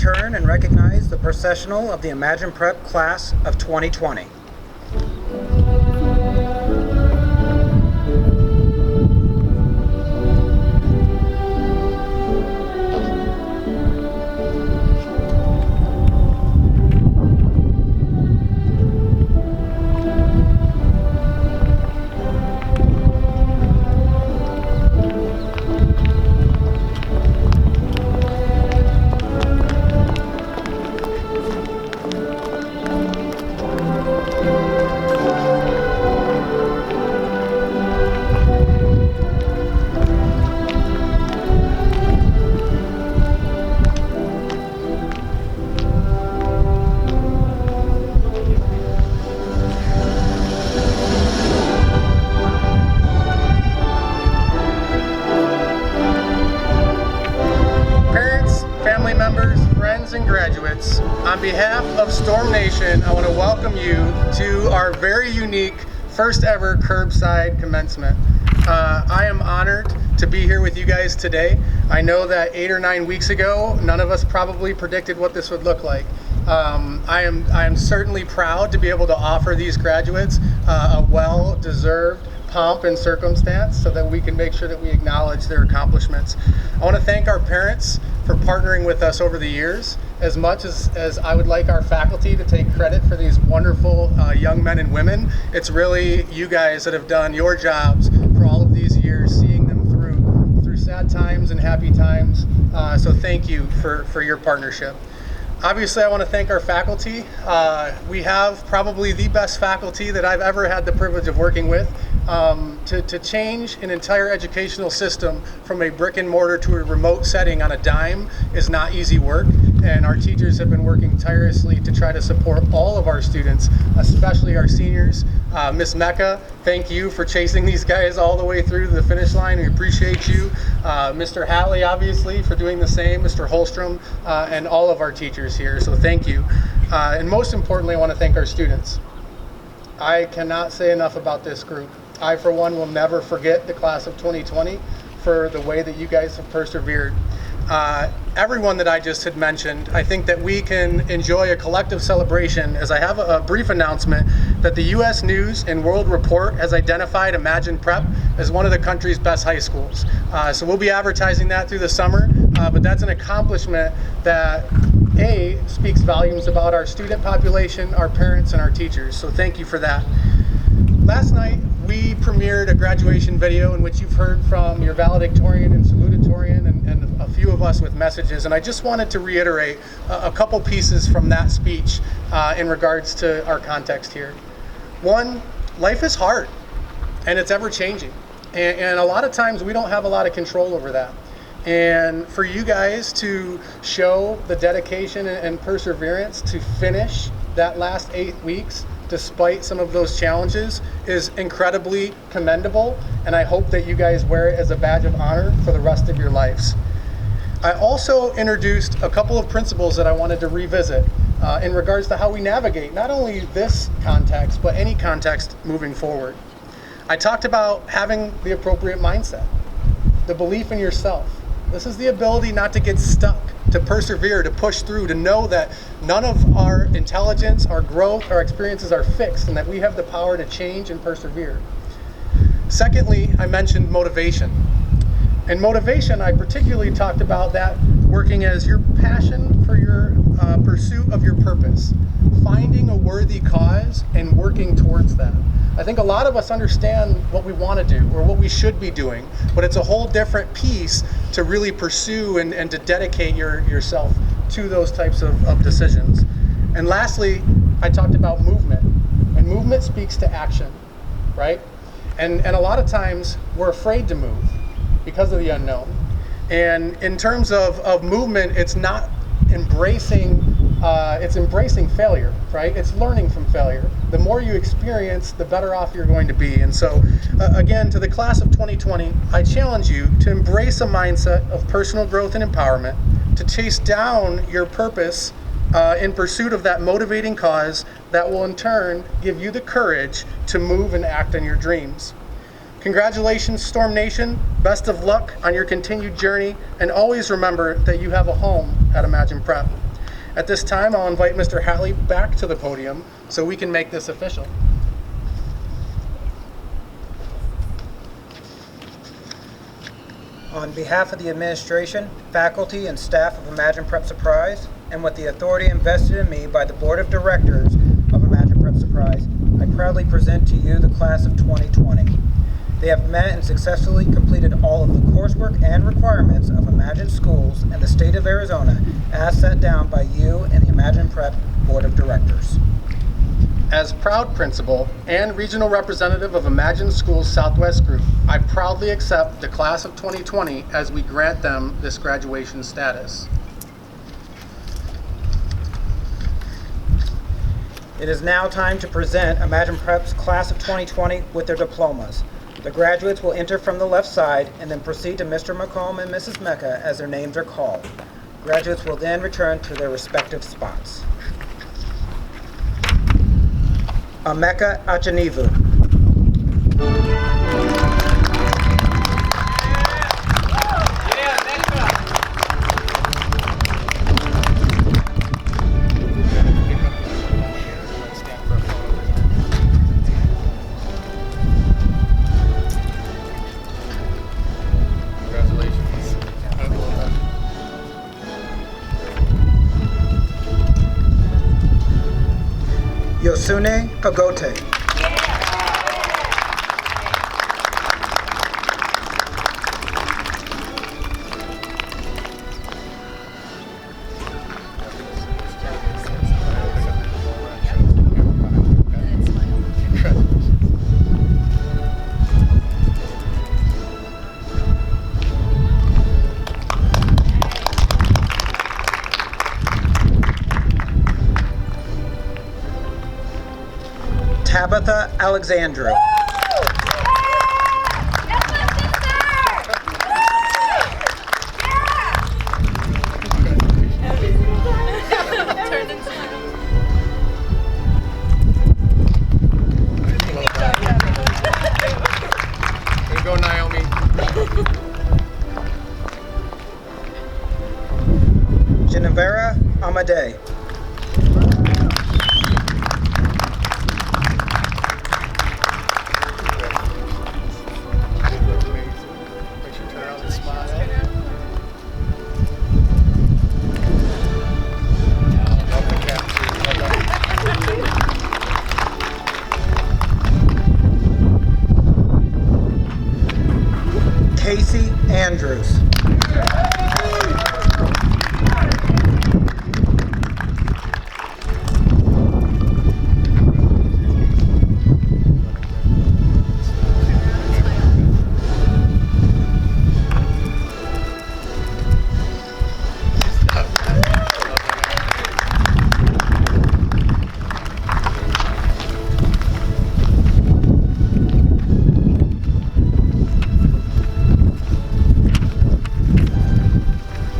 turn and recognize the Processional of the Imagine Prep class of 2020. And graduates, on behalf of Storm Nation, I want to welcome you to our very unique first ever Curbside commencement. I am honored to be here with you guys today. I know that 8 or 9 weeks ago, none of us probably predicted what this would look like. I am certainly proud to be able to offer these graduates a well-deserved pomp and circumstance so that we can make sure that we acknowledge their accomplishments. I want to thank our parents for partnering with us over the years. As much as I would like our faculty to take credit for these wonderful young men and women, it's really you guys that have done your jobs for all of these years, seeing them through sad times and happy times. So thank you for your partnership. Obviously, I want to thank our faculty. We have probably the best faculty that I've ever had the privilege of working with. To change an entire educational system from a brick and mortar to a remote setting on a dime is not easy work, and our teachers have been working tirelessly to try to support all of our students, especially our seniors. Miss Emeka, thank you for chasing these guys all the way through to the finish line. We appreciate you. Mr. Hatley, obviously, for doing the same, Mr. Holstrom, and all of our teachers here, so thank you. And most importantly, I want to thank our students. I cannot say enough about this group. I, for one, will never forget the class of 2020 for the way that you guys have persevered. Everyone that I just had mentioned, I think that we can enjoy a collective celebration as I have a brief announcement that the U.S. News and World Report has identified Imagine Prep as one of the country's best high schools. So we'll be advertising that through the summer, but that's an accomplishment that speaks volumes about our student population, our parents, and our teachers. So thank you for that. Last night, we premiered a graduation video in which you've heard from your valedictorian and salutatorian and a few of us with messages. And I just wanted to reiterate a couple pieces from that speech in regards to our context here. One, life is hard and it's ever changing. And a lot of times we don't have a lot of control over that. And for you guys to show the dedication and perseverance to finish that last 8 weeks despite some of those challenges is incredibly commendable, and I hope that you guys wear it as a badge of honor for the rest of your lives. I also introduced a couple of principles that I wanted to revisit in regards to how we navigate not only this context, but any context moving forward. I talked about having the appropriate mindset, the belief in yourself. This is the ability not to get stuck, to persevere, to push through, to know that none of our intelligence, our growth, our experiences are fixed, and that we have the power to change and persevere. Secondly, I mentioned motivation. And motivation, I particularly talked about that working as your passion for your pursuit of your purpose, finding a worthy cause and working towards that. I think a lot of us understand what we want to do or what we should be doing, but it's a whole different piece to really pursue and to dedicate yourself to those types of decisions. And lastly, I talked about movement, and movement speaks to action, right? And a lot of times we're afraid to move because of the unknown. And in terms of movement, it's not embracing, it's embracing failure, right? It's learning from failure. The more you experience, the better off you're going to be. And so, again, to the class of 2020, I challenge you to embrace a mindset of personal growth and empowerment, to chase down your purpose in pursuit of that motivating cause that will in turn give you the courage to move and act on your dreams. Congratulations, Storm Nation. Best of luck on your continued journey, and always remember that you have a home at Imagine Prep. At this time, I'll invite Mr. Hatley back to the podium so we can make this official. On behalf of the administration, faculty, and staff of Imagine Prep Surprise, and with the authority invested in me by the Board of Directors of Imagine Prep Surprise, I proudly present to you the class of 2020. They have met and successfully completed all of the coursework and requirements of Imagine Schools in the state of Arizona as set down by you and the Imagine Prep Board of Directors. As proud principal and regional representative of Imagine Schools Southwest Group, I proudly accept the class of 2020 as we grant them this graduation status. It is now time to present Imagine Prep's class of 2020 with their diplomas. The graduates will enter from the left side and then proceed to Mr. McComb and Mrs. Mecca as their names are called. Graduates will then return to their respective spots. Emeka Achinivu. Joxune Agote. Tabita Alexandru. Here you go, Naomi. Ginevra Amadei. Andrews.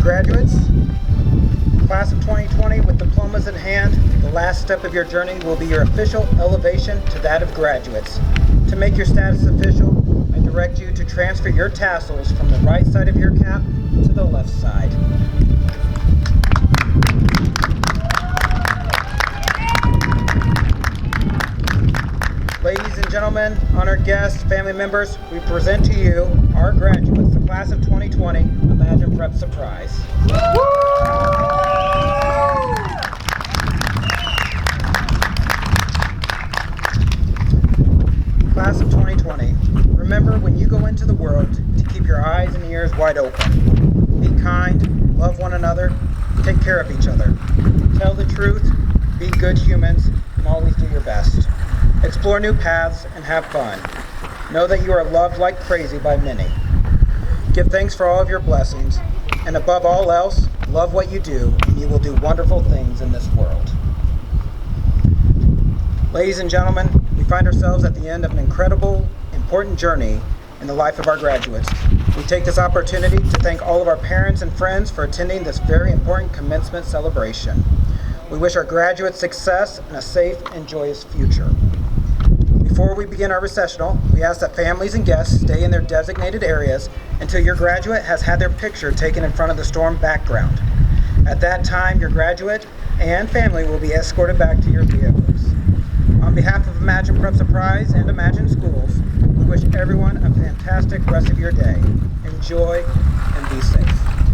Graduates, class of 2020 with diplomas in hand, the last step of your journey will be your official elevation to that of graduates. To make your status official, I direct you to transfer your tassels from the right side of your cap to the left side. Ladies and gentlemen, honored guests, family members, we present to you our graduates, the class of 2020 Imagine Prep Surprise. Class of 2020, remember when you go into the world to keep your eyes and ears wide open. Be kind, love one another, take care of each other. Tell the truth, be good humans, and always do your best. Explore new paths and have fun. Know that you are loved like crazy by many. Give thanks for all of your blessings, and above all else, love what you do, and you will do wonderful things in this world. Ladies and gentlemen, we find ourselves at the end of an incredible, important journey in the life of our graduates. We take this opportunity to thank all of our parents and friends for attending this very important commencement celebration. We wish our graduates success and a safe and joyous future. Before we begin our recessional, we ask that families and guests stay in their designated areas until your graduate has had their picture taken in front of the storm background. At that time, your graduate and family will be escorted back to your vehicles. On behalf of Imagine Prep Surprise and Imagine Schools, we wish everyone a fantastic rest of your day. Enjoy and be safe.